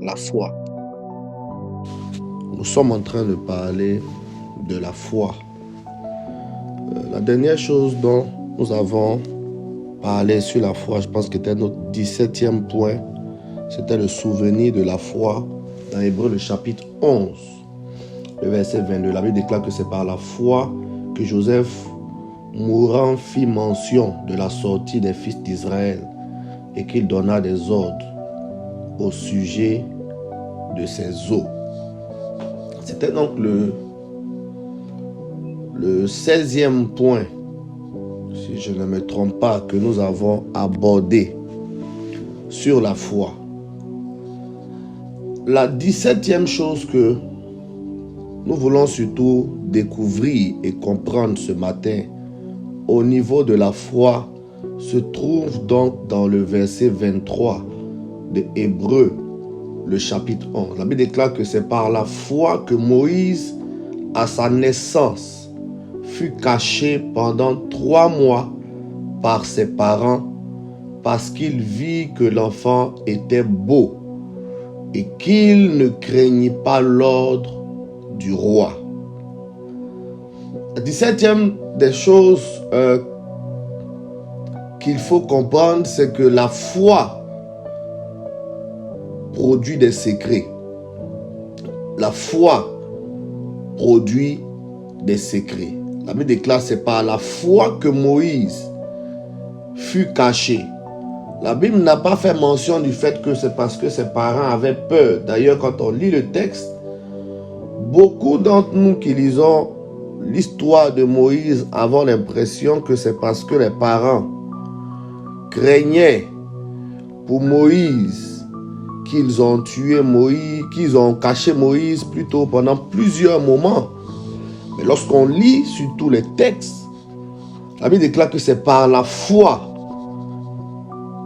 la foi. Nous sommes en train de parler de la foi. La dernière chose dont nous avons parlé sur la foi, je pense que c'était notre 17e point, c'était le souvenir de la foi dans Hébreux le chapitre 11, le verset 22. La Bible déclare que c'est par la foi que Joseph, mourant, fit mention de la sortie des fils d'Israël et qu'il donna des ordres au sujet de ses os. C'était donc le 16e point, si je ne me trompe pas, que nous avons abordé sur la foi. La 17e chose que nous voulons surtout découvrir et comprendre ce matin au niveau de la foi se trouve donc dans le verset 23 de Hébreux, le chapitre 11. La Bible déclare que c'est par la foi que Moïse, à sa naissance, fut caché pendant 3 mois par ses parents parce qu'il vit que l'enfant était beau et qu'il ne craignit pas l'ordre du roi. La 17e des choses qu'il faut comprendre, c'est que la foi produit des secrets. La foi produit des secrets. La Bible déclare, c'est par la foi que Moïse fut caché. La Bible n'a pas fait mention du fait que c'est parce que ses parents avaient peur. D'ailleurs, quand on lit le texte, beaucoup d'entre nous qui lisons l'histoire de Moïse avons l'impression que c'est parce que les parents craignaient pour Moïse qu'ils ont tué Moïse, qu'ils ont caché Moïse plutôt pendant plusieurs moments. Mais lorsqu'on lit surtout les textes, la Bible déclare que c'est par la foi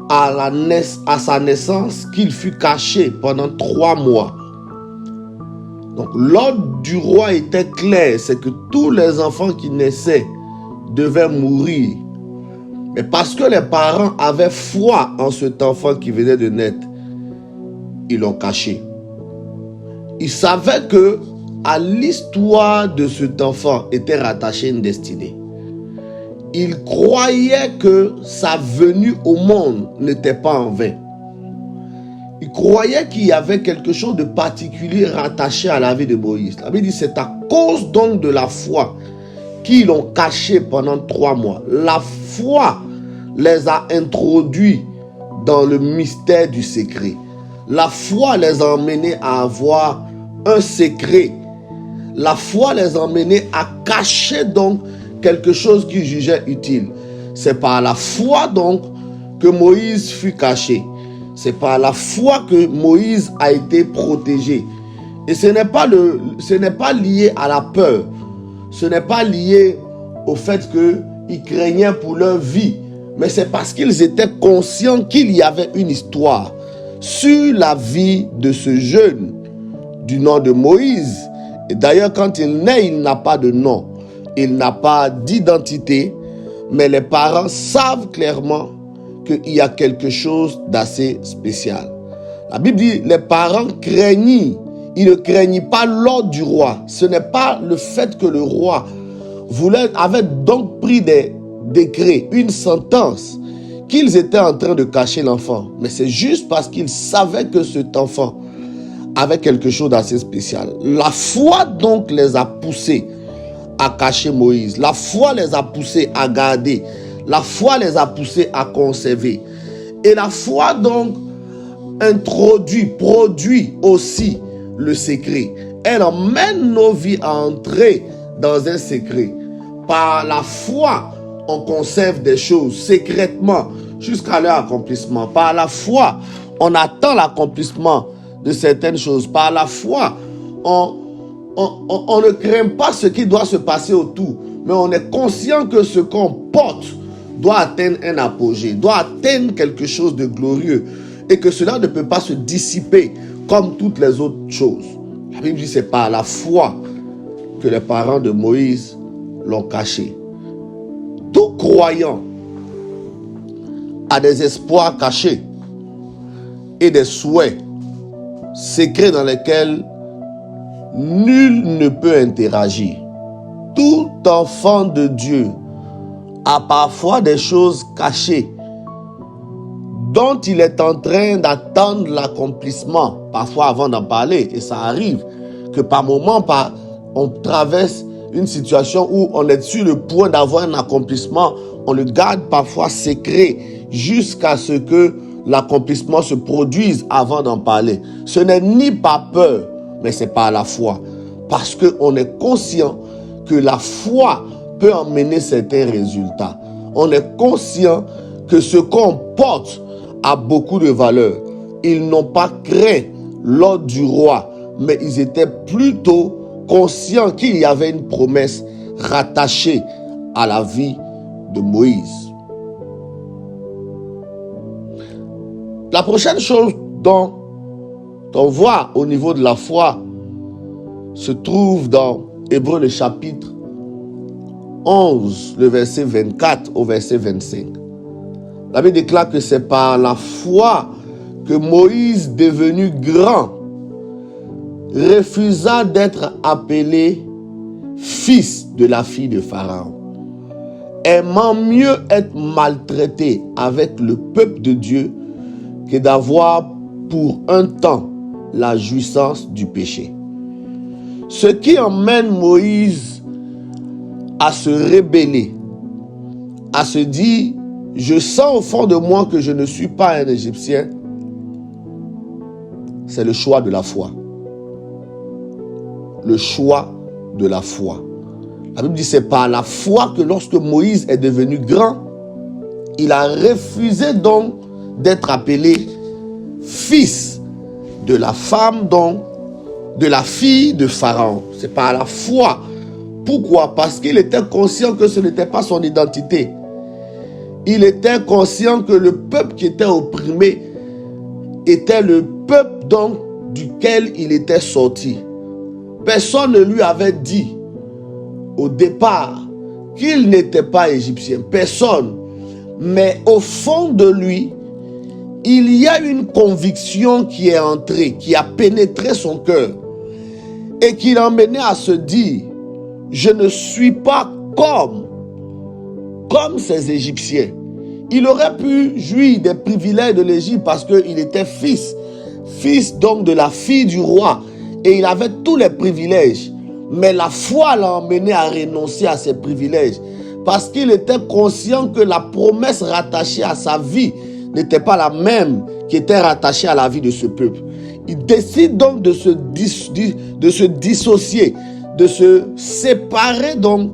à sa naissance qu'il fut caché pendant 3 mois. Donc l'ordre du roi était clair, c'est que tous les enfants qui naissaient devaient mourir. Mais parce que les parents avaient foi en cet enfant qui venait de naître, ils l'ont caché. Ils savaient que à l'histoire de cet enfant était rattachée une destinée. Ils croyaient que sa venue au monde n'était pas en vain. Ils croyaient qu'il y avait quelque chose de particulier rattaché à la vie de Moïse. La Bible dit c'est à cause donc de la foi qu'ils l'ont caché pendant 3 mois. La foi les a introduits dans le mystère du secret. La foi les a emmenés à avoir un secret. La foi les a emmenés à cacher donc quelque chose qu'ils jugeaient utile. C'est par la foi donc que Moïse fut caché. C'est par la foi que Moïse a été protégé. Et ce n'est pas lié à la peur. Ce n'est pas lié au fait qu'ils craignaient pour leur vie. Mais c'est parce qu'ils étaient conscients qu'il y avait une histoire sur la vie de ce jeune du nom de Moïse. Et d'ailleurs, quand il naît, il n'a pas de nom. Il n'a pas d'identité. Mais les parents savent clairement qu'il y a quelque chose d'assez spécial. La Bible dit, les parents craignent. Ils ne craignent pas l'ordre du roi. Ce n'est pas le fait que le roi avait donc pris des décrets, une sentence, qu'ils étaient en train de cacher l'enfant. Mais c'est juste parce qu'ils savaient que cet enfant avait quelque chose d'assez spécial. La foi donc les a poussés à cacher Moïse. La foi les a poussés à garder. La foi les a poussés à conserver. Et la foi donc produit aussi le secret. Elle emmène nos vies à entrer dans un secret. Par la foi, on conserve des choses secrètement jusqu'à leur accomplissement. Par la foi, on attend l'accomplissement de certaines choses. Par la foi, on ne craint pas ce qui doit se passer autour, mais on est conscient que ce qu'on porte doit atteindre un apogée, doit atteindre quelque chose de glorieux et que cela ne peut pas se dissiper comme toutes les autres choses. La Bible dit que c'est par la foi que les parents de Moïse l'ont caché. Tout croyant a des espoirs cachés et des souhaits secrets dans lesquels nul ne peut interagir. Tout enfant de Dieu a parfois des choses cachées dont il est en train d'attendre l'accomplissement, parfois avant d'en parler. Et ça arrive que par moments, on traverse une situation où on est sur le point d'avoir un accomplissement, on le garde parfois secret jusqu'à ce que l'accomplissement se produise avant d'en parler. Ce n'est ni par peur, mais c'est par la foi. Parce qu'on est conscient que la foi peut emmener certains résultats. On est conscient que ce qu'on porte a beaucoup de valeur. Ils n'ont pas craint l'ordre du roi, mais ils étaient plutôt conscients qu'il y avait une promesse rattachée à la vie de Moïse. La prochaine chose dont on voit au niveau de la foi se trouve dans Hébreux le chapitre 11, le verset 24 au verset 25. La Bible déclare que c'est par la foi que Moïse, devenu grand, refusa d'être appelé fils de la fille de Pharaon, aimant mieux être maltraité avec le peuple de Dieu que d'avoir pour un temps la jouissance du péché. Ce qui emmène Moïse à se rebeller, à se dire « Je sens au fond de moi que je ne suis pas un Égyptien », c'est le choix de la foi. Le choix de la foi. La Bible dit c'est par la foi que lorsque Moïse est devenu grand, il a refusé donc d'être appelé fils de la femme, donc de la fille de Pharaon. C'est par la foi. Pourquoi? Parce qu'il était conscient que ce n'était pas son identité. Il était conscient que le peuple qui était opprimé était le peuple donc duquel il était sorti. Personne ne lui avait dit au départ qu'il n'était pas égyptien. Personne. Mais au fond de lui, il y a une conviction qui est entrée, qui a pénétré son cœur et qui l'emmenait à se dire « Je ne suis pas comme ces Égyptiens ». Il aurait pu jouir des privilèges de l'Égypte parce qu'il était fils donc de la fille du roi et il avait tous les privilèges. Mais la foi l'a emmené à renoncer à ces privilèges parce qu'il était conscient que la promesse rattachée à sa vie n'était pas la même qui était rattachée à la vie de ce peuple. Il décide donc de se dissocier, de se séparer donc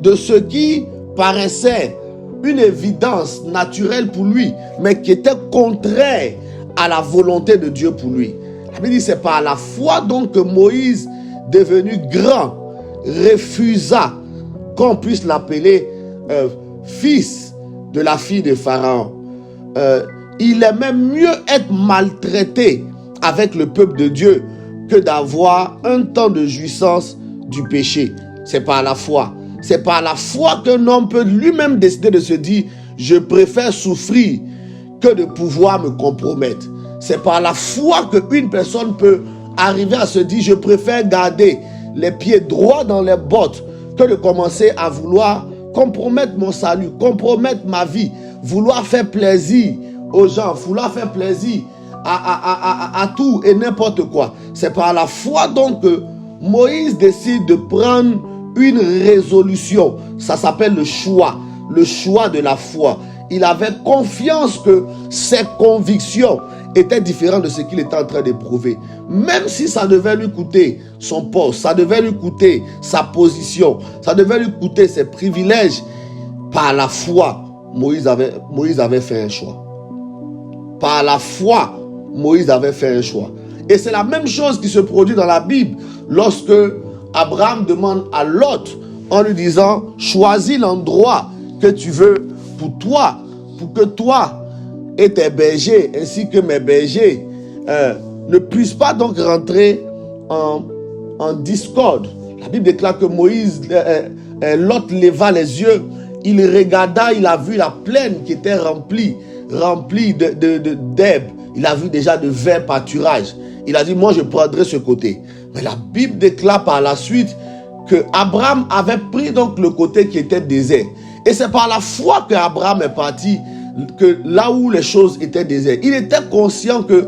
de ce qui paraissait une évidence naturelle pour lui, mais qui était contraire à la volonté de Dieu pour lui. La Bible dit c'est par la foi donc que Moïse, devenu grand, refusa qu'on puisse l'appeler fils de la fille de Pharaon. Il aimait mieux être maltraité avec le peuple de Dieu que d'avoir un temps de jouissance du péché. C'est par la foi. C'est par la foi qu'un homme peut lui-même décider de se dire « Je préfère souffrir que de pouvoir me compromettre ». C'est par la foi qu'une personne peut arriver à se dire « Je préfère garder les pieds droits dans les bottes que de commencer à vouloir compromettre mon salut, compromettre ma vie, vouloir faire plaisir aux gens, vouloir faire plaisir à tout et n'importe quoi ». C'est par la foi donc que Moïse décide de prendre une résolution. Ça s'appelle le choix de la foi. Il avait confiance que ses convictions étaient différentes de ce qu'il était en train d'éprouver. Même si ça devait lui coûter son poste, ça devait lui coûter sa position, ça devait lui coûter ses privilèges, par la foi, Moïse avait fait un choix. Par la foi, Moïse avait fait un choix. Et c'est la même chose qui se produit dans la Bible lorsque Abraham demande à Lot en lui disant « Choisis l'endroit que tu veux pour toi, pour que toi et tes bergers ainsi que mes bergers ne puissent pas donc rentrer en discorde. » La Bible déclare que Lot leva les yeux, il regarda, il a vu la plaine qui était remplie d'herbes. Il a vu déjà de verts pâturages. Il a dit, moi je prendrai ce côté. Mais la Bible déclare par la suite que Abraham avait pris donc le côté qui était désert. Et c'est par la foi que Abraham est parti, que là où les choses étaient désertes. Il était conscient que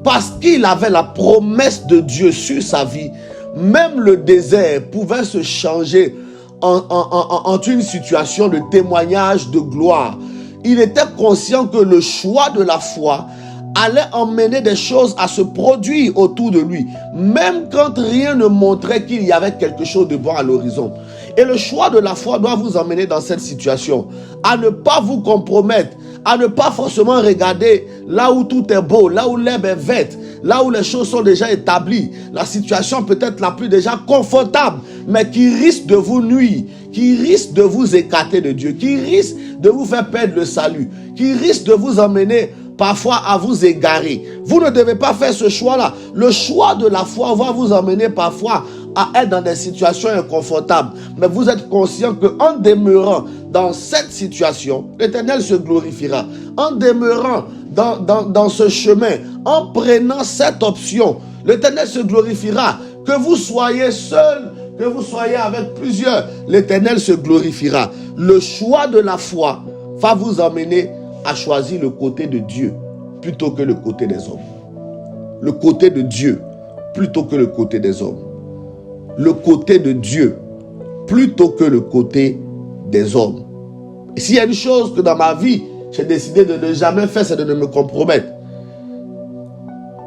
parce qu'il avait la promesse de Dieu sur sa vie, même le désert pouvait se changer en une situation de témoignage de gloire. Il était conscient que le choix de la foi allait emmener des choses à se produire autour de lui, même quand rien ne montrait qu'il y avait quelque chose de bon à l'horizon. Et le choix de la foi doit vous emmener dans cette situation, à ne pas vous compromettre, à ne pas forcément regarder là où tout est beau, là où l'herbe est verte, là où les choses sont déjà établies, la situation peut-être la plus déjà confortable, mais qui risque de vous nuire, qui risque de vous écarter de Dieu, qui risque de vous faire perdre le salut, qui risque de vous emmener parfois à vous égarer. Vous ne devez pas faire ce choix-là. Le choix de la foi va vous emmener parfois à être dans des situations inconfortables. Mais vous êtes conscient qu'en demeurant dans cette situation, l'Éternel se glorifiera. En demeurant dans ce chemin, en prenant cette option, l'Éternel se glorifiera. Que vous soyez seul, que vous soyez avec plusieurs, l'Éternel se glorifiera. Le choix de la foi va vous emmener à choisir le côté de Dieu plutôt que le côté des hommes. Le côté de Dieu plutôt que le côté des hommes. Le côté de Dieu plutôt que le côté des hommes. Et s'il y a une chose que dans ma vie, j'ai décidé de ne jamais faire, c'est de ne me compromettre.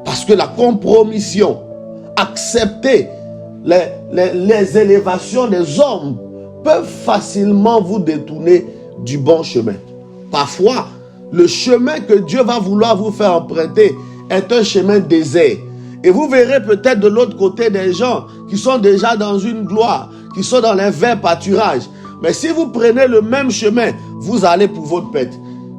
Parce que la compromission, accepter les élévations des hommes peuvent facilement vous détourner du bon chemin. Parfois, le chemin que Dieu va vouloir vous faire emprunter est un chemin désert. Et vous verrez peut-être de l'autre côté des gens qui sont déjà dans une gloire, qui sont dans les verts pâturages. Mais si vous prenez le même chemin, vous allez pour votre pète.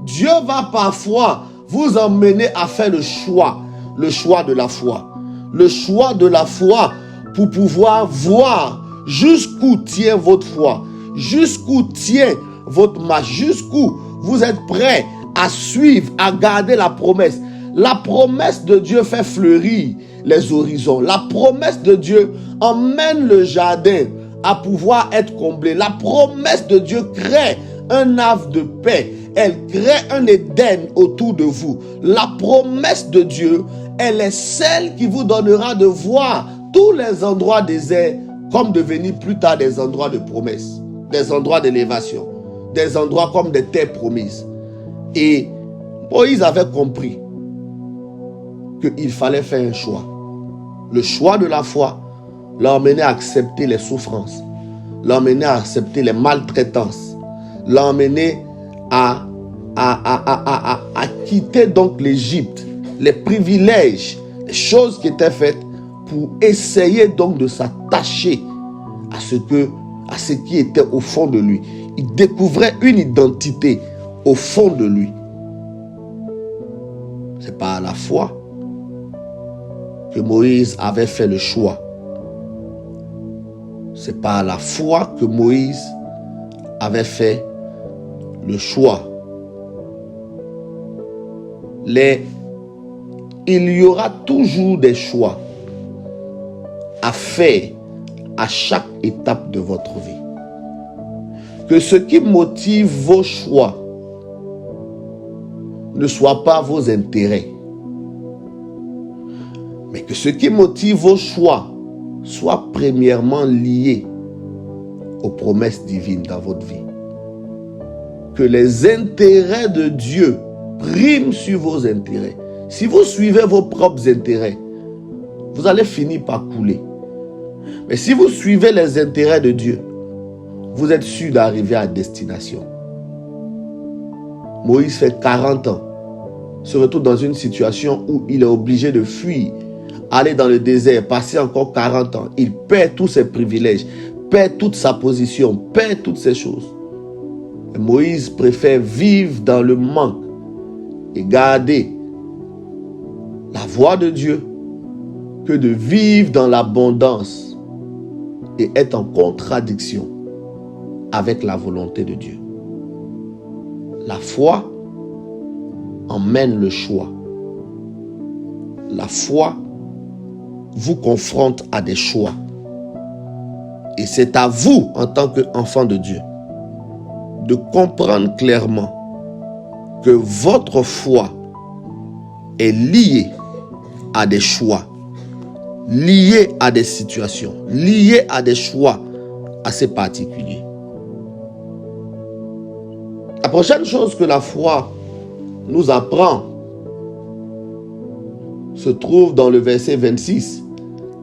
Dieu va parfois vous emmener à faire le choix de la foi. Le choix de la foi pour pouvoir voir jusqu'où tient votre foi, jusqu'où tient votre marche, jusqu'où vous êtes prêt à suivre, à garder la promesse. La promesse de Dieu fait fleurir les horizons. La promesse de Dieu emmène le jardin à pouvoir être comblé. La promesse de Dieu crée un havre de paix. Elle crée un Éden autour de vous. La promesse de Dieu, elle est celle qui vous donnera de voir tous les endroits déserts comme devenir plus tard des endroits de promesse, des endroits d'élévation, des endroits comme des terres promises. Et Moïse avait compris qu'il fallait faire un choix. Le choix de la foi l'a emmené à accepter les souffrances, l'a emmené à accepter les maltraitances, l'a emmené à quitter donc l'Égypte, les privilèges, les choses qui étaient faites pour essayer donc de s'attacher à ce qui était au fond de lui. Il découvrait une identité au fond de lui. C'est par la foi que Moïse avait fait le choix. C'est par la foi que Moïse avait fait le choix. Il y aura toujours des choix à faire à chaque étape de votre vie. Que ce qui motive vos choix ne soit pas vos intérêts, mais que ce qui motive vos choix soit premièrement lié aux promesses divines dans votre vie. Que les intérêts de Dieu priment sur vos intérêts. Si vous suivez vos propres intérêts, vous allez finir par couler. Mais si vous suivez les intérêts de Dieu, vous êtes sûr d'arriver à destination. Moïse fait 40 ans, se retrouve dans une situation où il est obligé de fuir, aller dans le désert, passer encore 40 ans. Il perd tous ses privilèges, perd toute sa position, perd toutes ces choses. Et Moïse préfère vivre dans le manque et garder la voix de Dieu que de vivre dans l'abondance et être en contradiction avec la volonté de Dieu. La foi emmène le choix. La foi vous confronte à des choix. Et c'est à vous, en tant qu'enfant de Dieu, de comprendre clairement que votre foi est liée à des choix, liée à des situations, liée à des choix assez particuliers. La prochaine chose que la foi nous apprend se trouve dans le verset 26.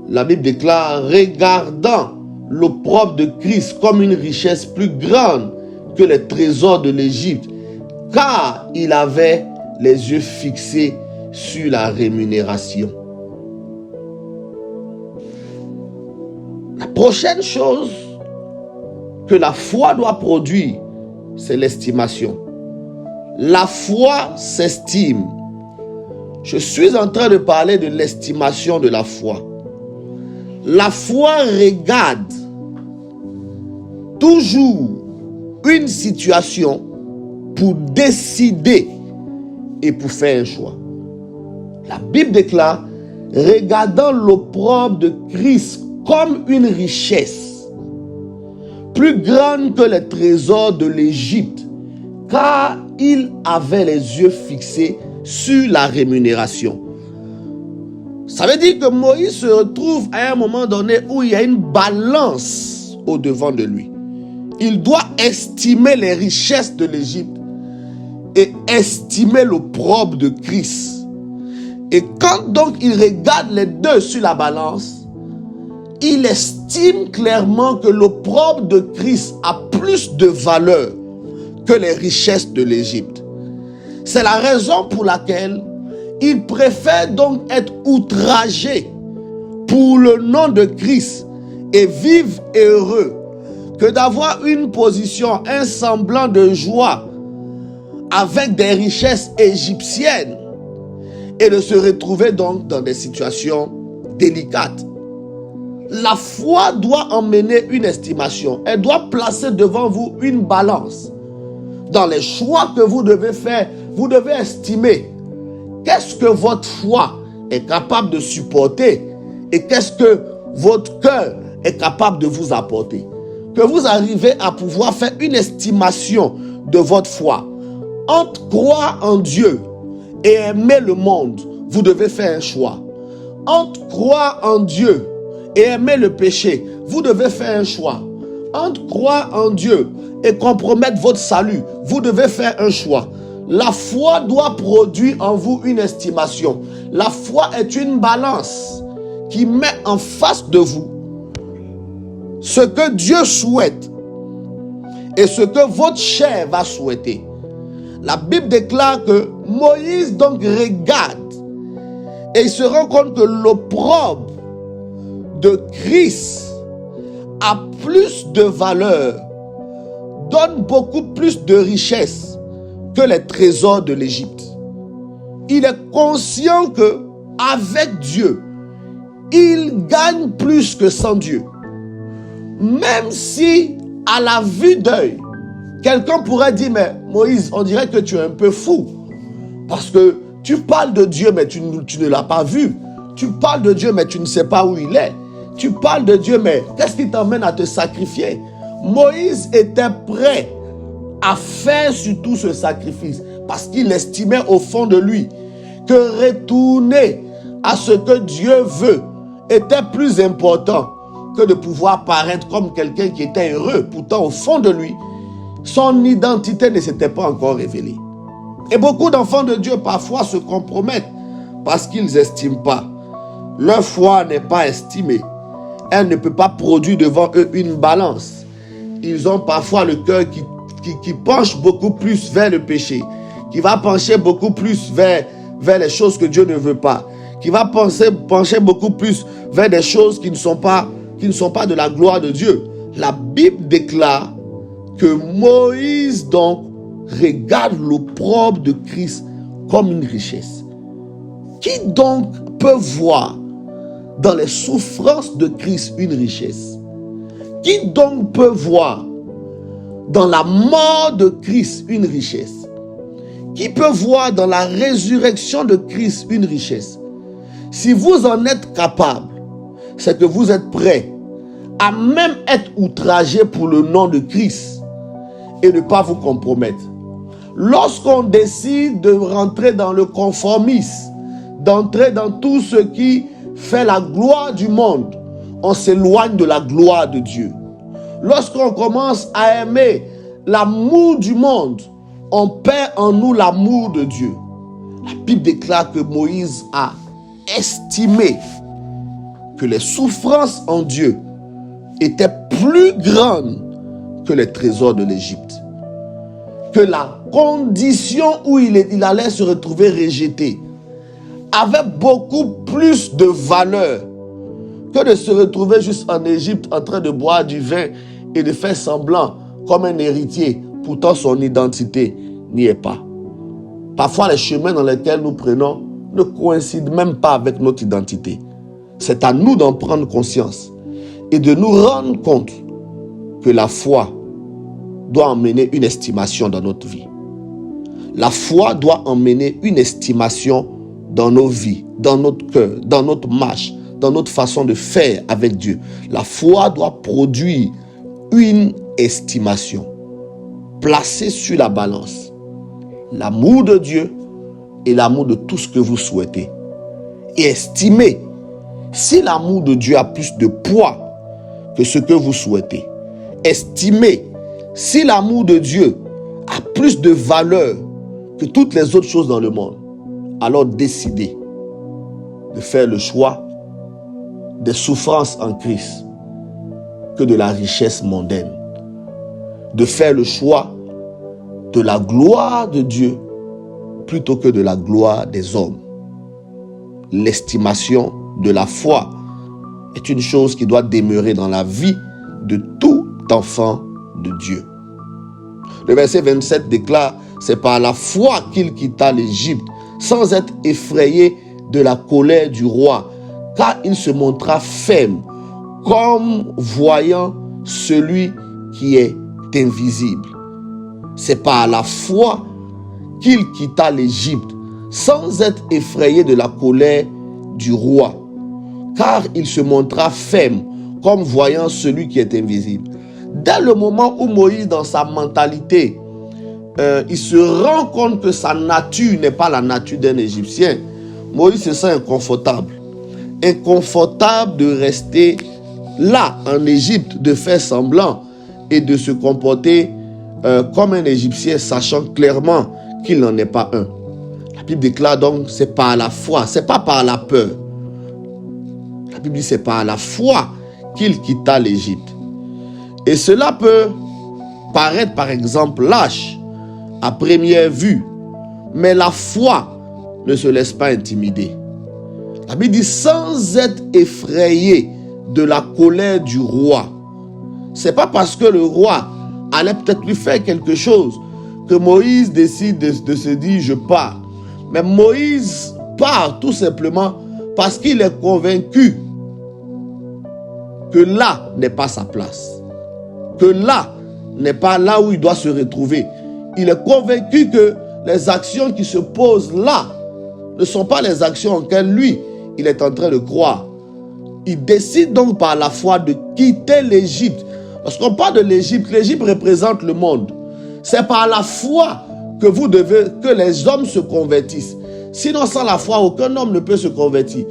La Bible déclare: regardant l'opprobre de Christ comme une richesse plus grande que les trésors de l'Égypte, car il avait les yeux fixés sur la rémunération. La prochaine chose que la foi doit produire, c'est l'estimation. La foi s'estime. Je suis en train de parler de l'estimation de la foi. La foi regarde toujours une situation pour décider et pour faire un choix. La Bible déclare: regardant l'opprobre de Christ comme une richesse plus grande que les trésors de l'Égypte, car il avait les yeux fixés sur la rémunération. Ça veut dire que Moïse se retrouve à un moment donné où il y a une balance au devant de lui. Il doit estimer les richesses de l'Égypte et estimer l'opprobre de Christ. Et quand donc il regarde les deux sur la balance, il estime clairement que l'opprobre de Christ a plus de valeur que les richesses de l'Égypte. C'est la raison pour laquelle il préfère donc être outragé pour le nom de Christ et vivre heureux que d'avoir une position, un semblant de joie avec des richesses égyptiennes et de se retrouver donc dans des situations délicates. La foi doit emmener une estimation. Elle doit placer devant vous une balance. Dans les choix que vous devez faire, vous devez estimer qu'est-ce que votre foi est capable de supporter et qu'est-ce que votre cœur est capable de vous apporter. Que vous arrivez à pouvoir faire une estimation de votre foi. Entre croire en Dieu et aimer le monde, vous devez faire un choix. Entre croire en Dieu et aimer le péché, vous devez faire un choix. Entre croire en Dieu et compromettre votre salut, vous devez faire un choix. La foi doit produire en vous une estimation. La foi est une balance qui met en face de vous ce que Dieu souhaite et ce que votre chair va souhaiter. La Bible déclare que Moïse donc regarde et il se rend compte que l'opprobre de Christ a plus de valeur, donne beaucoup plus de richesse que les trésors de l'Égypte. Il est conscient que avec Dieu, il gagne plus que sans Dieu. Même si à la vue d'œil, quelqu'un pourrait dire: mais Moïse, on dirait que tu es un peu fou. Parce que tu parles de Dieu, mais tu ne l'as pas vu. Tu parles de Dieu, mais tu ne sais pas où il est. Tu parles de Dieu, mais qu'est-ce qui t'emmène à te sacrifier? Moïse était prêt à faire surtout ce sacrifice parce qu'il estimait au fond de lui que retourner à ce que Dieu veut était plus important que de pouvoir paraître comme quelqu'un qui était heureux. Pourtant, au fond de lui, son identité ne s'était pas encore révélée. Et beaucoup d'enfants de Dieu parfois se compromettent parce qu'ils n'estiment pas. Leur foi n'est pas estimée. Elle ne peut pas produire devant eux une balance. Ils ont parfois le cœur qui penche beaucoup plus vers le péché, qui va pencher beaucoup plus vers les choses que Dieu ne veut pas, qui va pencher beaucoup plus vers des choses qui ne sont pas de la gloire de Dieu. La Bible déclare que Moïse donc regarde l'opprobre de Christ comme une richesse. Qui donc peut voir dans les souffrances de Christ une richesse? Qui donc peut voir dans la mort de Christ une richesse? Qui peut voir dans la résurrection de Christ une richesse? Si vous en êtes capable, c'est que vous êtes prêts à même être outragés pour le nom de Christ et ne pas vous compromettre. Lorsqu'on décide de rentrer dans le conformisme, d'entrer dans tout ce qui fait la gloire du monde, on s'éloigne de la gloire de Dieu. Lorsqu'on commence à aimer l'amour du monde, on perd en nous l'amour de Dieu. La Bible déclare que Moïse a estimé que les souffrances en Dieu étaient plus grandes que les trésors de l'Égypte. Que la condition où il allait se retrouver rejeté avait beaucoup plus de valeur que de se retrouver juste en Égypte en train de boire du vin et de faire semblant comme un héritier. Pourtant, son identité n'y est pas. Parfois, les chemins dans lesquels nous prenons ne coïncident même pas avec notre identité. C'est à nous d'en prendre conscience et de nous rendre compte que la foi doit emmener une estimation dans notre vie. La foi doit emmener une estimation dans nos vies, dans notre cœur, dans notre marche, dans notre façon de faire avec Dieu. La foi doit produire une estimation. Placez sur la balance l'amour de Dieu et l'amour de tout ce que vous souhaitez. Et estimez si l'amour de Dieu a plus de poids que ce que vous souhaitez. Estimez si l'amour de Dieu a plus de valeur que toutes les autres choses dans le monde. Alors décidez de faire le choix des souffrances en Christ que de la richesse mondaine. De faire le choix de la gloire de Dieu plutôt que de la gloire des hommes. L'estimation de la foi est une chose qui doit demeurer dans la vie de tout enfant de Dieu. Le verset 27 déclare: c'est par la foi qu'il quitta l'Égypte sans être effrayé de la colère du roi, car il se montra ferme comme voyant celui qui est invisible. C'est par la foi qu'il quitta l'Égypte sans être effrayé de la colère du roi, car il se montra ferme comme voyant celui qui est invisible. Dès le moment où Moïse, dans sa mentalité, il se rend compte que sa nature n'est pas la nature d'un Égyptien, Moïse se sent inconfortable. Inconfortable de rester là en Égypte, de faire semblant et de se comporter comme un Égyptien, sachant clairement qu'il n'en est pas un. La Bible déclare donc: c'est par la foi, c'est pas par la peur. La Bible dit: c'est par la foi qu'il quitta l'Égypte. Et cela peut paraître par exemple lâche à première vue, mais la foi ne se laisse pas intimider. La Bible dit: sans être effrayé de la colère du roi. C'est pas parce que le roi allait peut-être lui faire quelque chose que Moïse décide de se dire: je pars. Mais Moïse part tout simplement parce qu'il est convaincu que là n'est pas sa place, que là n'est pas là où il doit se retrouver. Il est convaincu que les actions qui se posent là ne sont pas les actions auxquelles lui, il est en train de croire. Il décide donc par la foi de quitter l'Égypte. Lorsqu'on parle de l'Égypte, l'Égypte représente le monde. C'est par la foi que les hommes se convertissent. Sinon, sans la foi, aucun homme ne peut se convertir.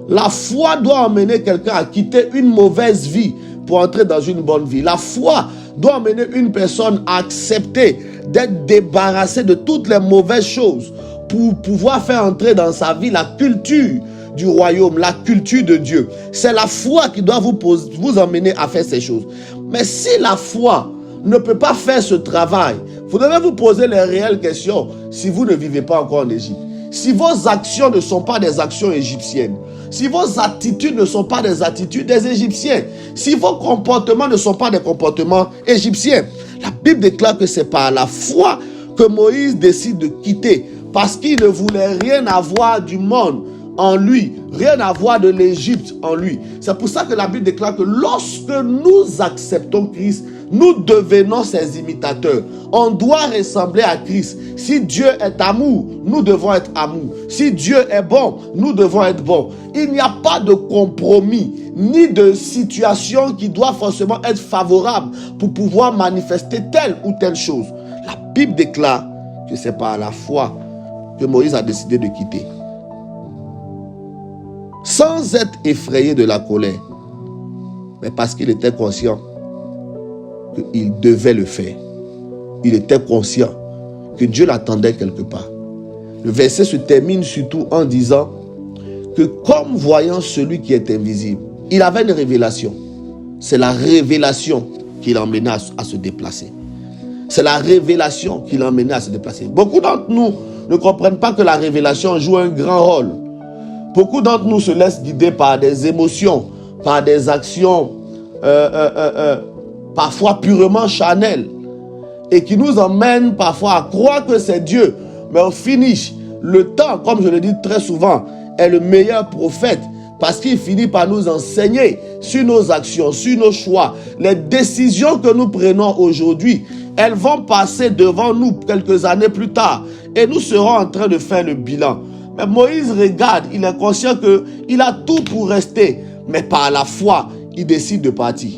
La foi doit emmener quelqu'un à quitter une mauvaise vie pour entrer dans une bonne vie. La foi doit amener une personne à accepter d'être débarrassée de toutes les mauvaises choses pour pouvoir faire entrer dans sa vie la culture du royaume, la culture de Dieu. C'est la foi qui doit vous emmener à faire ces choses. Mais si la foi ne peut pas faire ce travail, vous devez vous poser les réelles questions si vous ne vivez pas encore en Égypte. Si vos actions ne sont pas des actions égyptiennes, si vos attitudes ne sont pas des attitudes des Égyptiens, si vos comportements ne sont pas des comportements égyptiens, la Bible déclare que c'est par la foi que Moïse décide de quitter, parce qu'il ne voulait rien avoir du monde en lui, rien à voir de l'Égypte en lui. C'est pour ça que la Bible déclare que lorsque nous acceptons Christ, nous devenons ses imitateurs. On doit ressembler à Christ. Si Dieu est amour, nous devons être amour. Si Dieu est bon, nous devons être bons. Il n'y a pas de compromis. ni de situation qui doit forcément être favorable pour pouvoir manifester telle ou telle chose. La Bible déclare que c'est par la foi que Moïse a décidé de quitter. Sans être effrayé de la colère, mais parce qu'il était conscient qu'il devait le faire. Il était conscient que Dieu l'attendait quelque part. Le verset se termine surtout en disant que comme voyant celui qui est invisible, il avait une révélation. C'est la révélation qui l'emmenait à se déplacer. C'est la révélation qui l'emmenait à se déplacer. Beaucoup d'entre nous ne comprennent pas que la révélation joue un grand rôle. Beaucoup d'entre nous se laissent guider par des émotions, par des actions parfois purement charnelles et qui nous emmènent parfois à croire que c'est Dieu. Mais au finish, le temps, comme je le dis très souvent, est le meilleur prophète parce qu'il finit par nous enseigner sur nos actions, sur nos choix. Les décisions que nous prenons aujourd'hui, elles vont passer devant nous quelques années plus tard et nous serons en train de faire le bilan. Mais Moïse regarde, il est conscient qu'il a tout pour rester, mais par la foi, il décide de partir.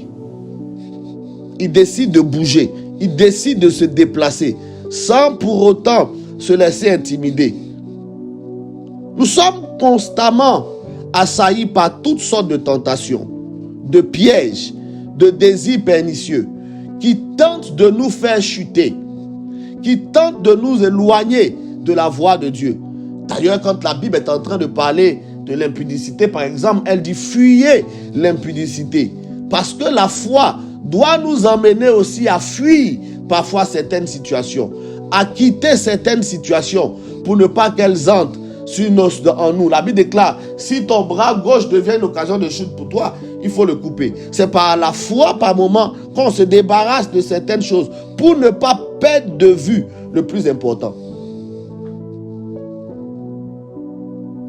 Il décide de bouger, il décide de se déplacer, sans pour autant se laisser intimider. Nous sommes constamment assaillis par toutes sortes de tentations, de pièges, de désirs pernicieux, qui tentent de nous faire chuter, qui tentent de nous éloigner de la voie de Dieu. D'ailleurs, quand la Bible est en train de parler de l'impudicité, par exemple, elle dit « fuyez l'impudicité ». Parce que la foi doit nous emmener aussi à fuir parfois certaines situations, à quitter certaines situations pour ne pas qu'elles entrent en nous. La Bible déclare « si ton bras gauche devient une occasion de chute pour toi, il faut le couper ». C'est par la foi, par moment, qu'on se débarrasse de certaines choses pour ne pas perdre de vue le plus important.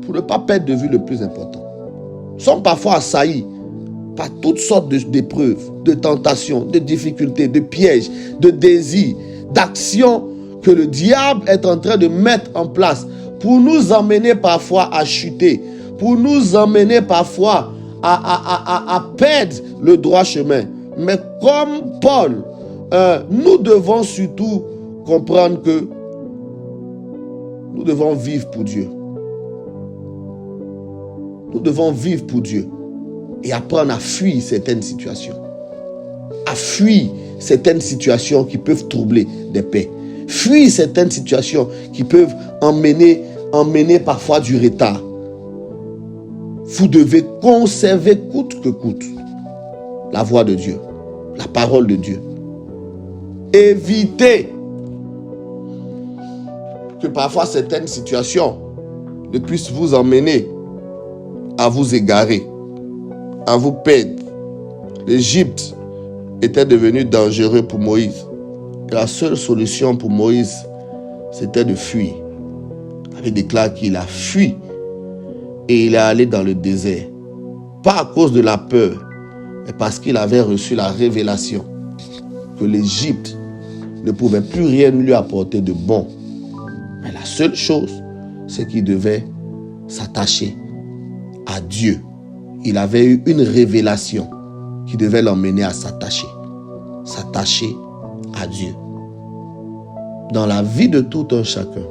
Pour ne pas perdre de vue le plus important. Nous sommes parfois assaillis par toutes sortes d'épreuves, de tentations, de difficultés, de pièges, de désirs, d'actions que le diable est en train de mettre en place pour nous emmener parfois à chuter, pour nous emmener parfois à perdre le droit chemin. Mais comme Paul, nous devons surtout comprendre que nous devons vivre pour Dieu. Nous devons vivre pour Dieu et apprendre à fuir certaines situations. À fuir certaines situations qui peuvent troubler des paix. Fuir certaines situations qui peuvent emmener parfois du retard. Vous devez conserver coûte que coûte la voix de Dieu, la parole de Dieu. Évitez que parfois certaines situations ne puissent vous emmener à vous égarer, à vous perdre. L'Égypte était devenue dangereux pour Moïse. Et la seule solution pour Moïse, c'était de fuir. Il déclare qu'il a fui et il est allé dans le désert. Pas à cause de la peur, mais parce qu'il avait reçu la révélation que l'Égypte ne pouvait plus rien lui apporter de bon. Mais la seule chose, c'est qu'il devait s'attacher à Dieu. Il avait eu une révélation qui devait l'emmener à s'attacher à Dieu. Dans la vie de tout un chacun,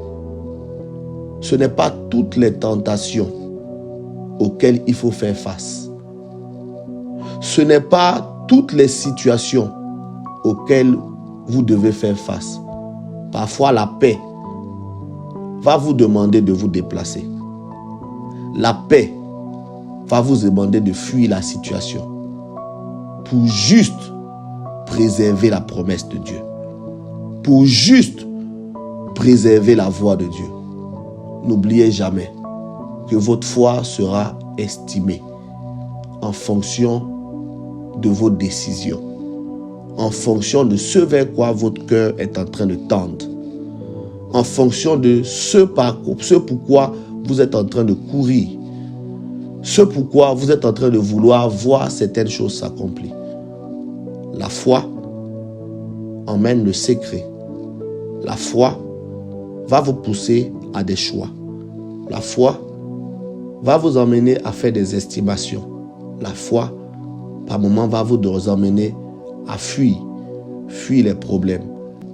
ce n'est pas toutes les tentations auxquelles il faut faire face. Ce n'est pas toutes les situations auxquelles vous devez faire face. Parfois, la paix va vous demander de vous déplacer. La paix va vous demander de fuir la situation pour juste préserver la promesse de Dieu, pour juste préserver la voix de Dieu. N'oubliez jamais que votre foi sera estimée en fonction de vos décisions, en fonction de ce vers quoi votre cœur est en train de tendre, en fonction de ce pourquoi vous êtes en train de courir, ce pourquoi vous êtes en train de vouloir voir certaines choses s'accomplir. La foi emmène le secret. La foi va vous pousser à des choix. La foi va vous emmener à faire des estimations. La foi, par moments, va vous emmener à fuir les problèmes,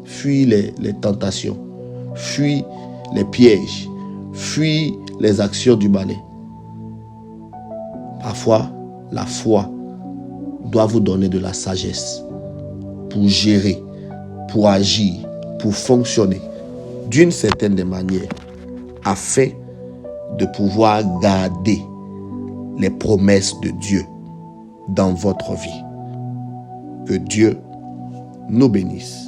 fuir les tentations, fuir les pièges, fuir les actions du malin. Parfois, la foi doit vous donner de la sagesse pour gérer, pour agir, pour fonctionner d'une certaine manière afin de pouvoir garder les promesses de Dieu dans votre vie. Que Dieu nous bénisse.